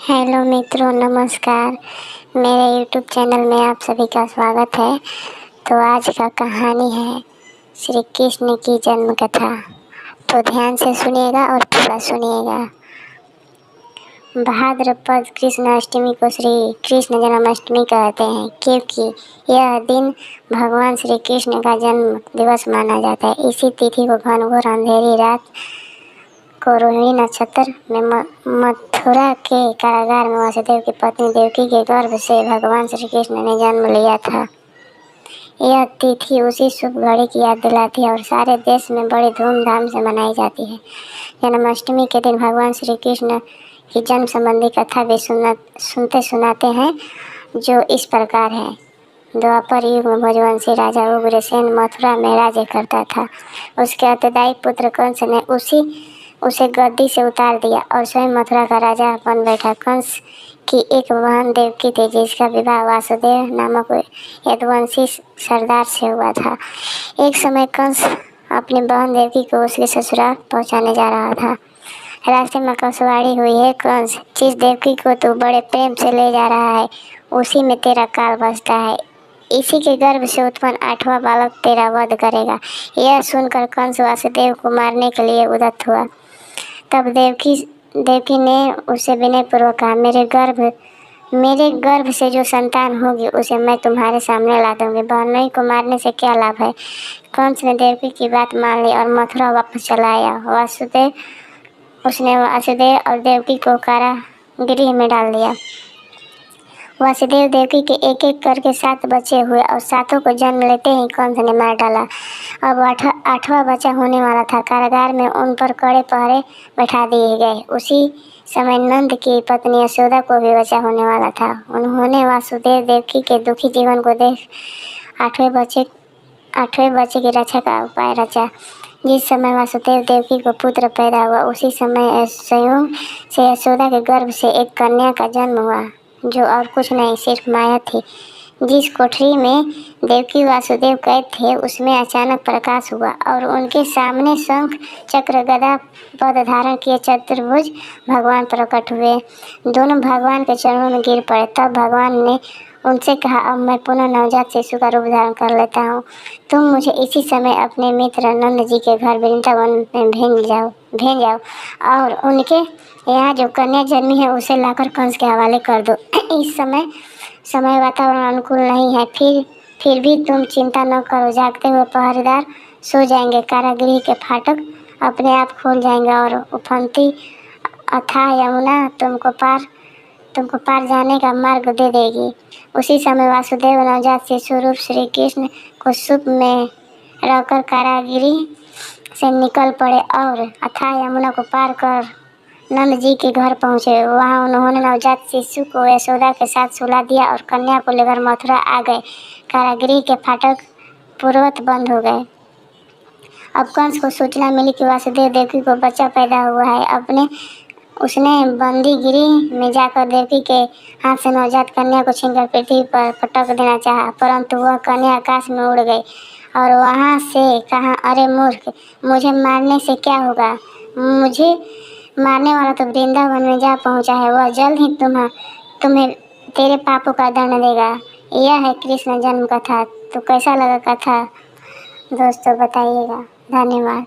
Hello मित्रों, नमस्कार। मेरे यूट्यूब चैनल में आप सभी का स्वागत है। तो आज का कहानी है श्री कृष्ण की जन्म कथा। तो ध्यान से सुनिएगा और पूरा सुनिएगा। भाद्रपद कृष्ण अष्टमी को श्री कृष्ण जन्माष्टमी कहते हैं, क्योंकि यह दिन भगवान श्री कृष्ण का जन्म दिवस माना जाता है। इसी तिथि को घनघोर अंधेरी रात को रोहिणी नक्षत्र में मथुरा के कारागार में वासुदेव की पत्नी देवकी के गर्भ से भगवान श्री कृष्ण ने जन्म लिया था। यह तिथि उसी शुभ घड़ी की याद दिलाती है और सारे देश में बड़ी धूमधाम से मनाई जाती है। जन्माष्टमी के दिन भगवान श्री कृष्ण की जन्म संबंधी कथा भी सुनते सुनाते हैं, जो इस प्रकार है। द्वापर युग में भोजवंशी राजा उग्रसेन मथुरा में राज्य करता था। उसके उत्तरदायी पुत्र कंस ने उसे गद्दी से उतार दिया और स्वयं मथुरा का राजा बन बैठा। कंस की एक बहन देवकी थी, जिसका विवाह वासुदेव नामक यदुवंशी सरदार से हुआ था। एक समय कंस अपनी बहन देवकी को उसके ससुराल पहुंचाने जा रहा था। रास्ते में कसवाड़ी हुई है, कंस, जिस देवकी को तू बड़े प्रेम से ले जा रहा है, उसी में तेरा काल बसता है। इसी के गर्भ से उत्पन्न 8वां बालक तेरा वध करेगा। यह सुनकर कंस वासुदेव को मारने के लिए उद्यत हुआ। तब देवकी ने उसे विनयपूर्वक कहा, मेरे गर्भ से जो संतान होगी उसे मैं तुम्हारे सामने ला दूंगी। बहनोई को मारने से क्या लाभ है। कंस ने देवकी की बात मान ली और मथुरा वापस चला आया। उसने वासुदेव और देवकी को कारागृह में डाल दिया। वासुदेव देवकी के एक एक करके 7 बच्चे हुए और 7 को जन्म लेते ही कंस ने मार डाला। अब 8वां बच्चा होने वाला था। कारागार में उन पर कड़े पहरे बैठा दिए गए। उसी समय नंद की पत्नी यशोदा को भी बच्चा होने वाला था। उन्होंने वासुदेव देवकी के दुखी जीवन को देख 8वें बच्चे की रक्षा का उपाय रचा। जिस समय वासुदेव देवकी को पुत्र पैदा हुआ, उसी समय संयोग से यशोदा के गर्भ से एक कन्या का जन्म हुआ, जो और कुछ नहीं, सिर्फ माया थी। जिस कोठरी में देवकी वासुदेव कैद थे, उसमें अचानक प्रकाश हुआ और उनके सामने शंख चक्र गदा पद धारण किए चतुर्भुज भगवान प्रकट हुए। दोनों भगवान के चरणों में गिर पड़े। तब भगवान ने उनसे कहा, अब मैं पुनः नवजात शिशु का रूप धारण कर लेता हूँ। तुम मुझे इसी समय अपने मित्र नंद जी के घर वृंदावन में भेज जाओ और उनके यहाँ जो कन्या जन्मी है उसे लाकर कंस के हवाले कर दो। इस समय वातावरण अनुकूल नहीं है, फिर भी तुम चिंता न करो। जागते हुए पहरेदार सो जाएंगे। कारागृह के फाटक अपने आप खोल जाएंगे और उफनती अथाह यमुना तुमको पार जाने का मार्ग दे देगी। उसी समय वासुदेव नवजात शिशु रूप श्री कृष्ण को सूप में रहकर कारागृह से निकल पड़े और अथाह यमुना को पार कर नंद जी के घर पहुँचे। वहाँ उन्होंने नवजात शिशु को यशोदा के साथ सुला दिया और कन्या को लेकर मथुरा आ गए। कारागृह के फाटक पूर्ववत बंद हो गए। अब कंस को सूचना मिली कि वासुदेव देवकी को बच्चा पैदा हुआ है। उसने बंदी गृह में जाकर देवकी के हाथ से नवजात कन्या को छीनकर पृथ्वी पर पटक देना चाहा, परंतु वह कन्या आकाश में उड़ गई और वहाँ से कहा, अरे मूर्ख, मुझे मारने से क्या होगा। मुझे मारने वाला तो वृंदावन में जा पहुँचा है। वह जल्द ही तुम्हें तेरे पापों का दंड देगा। यह है कृष्ण जन्म कथा। तो कैसा लगा कथा दोस्तों, बताइएगा। धन्यवाद।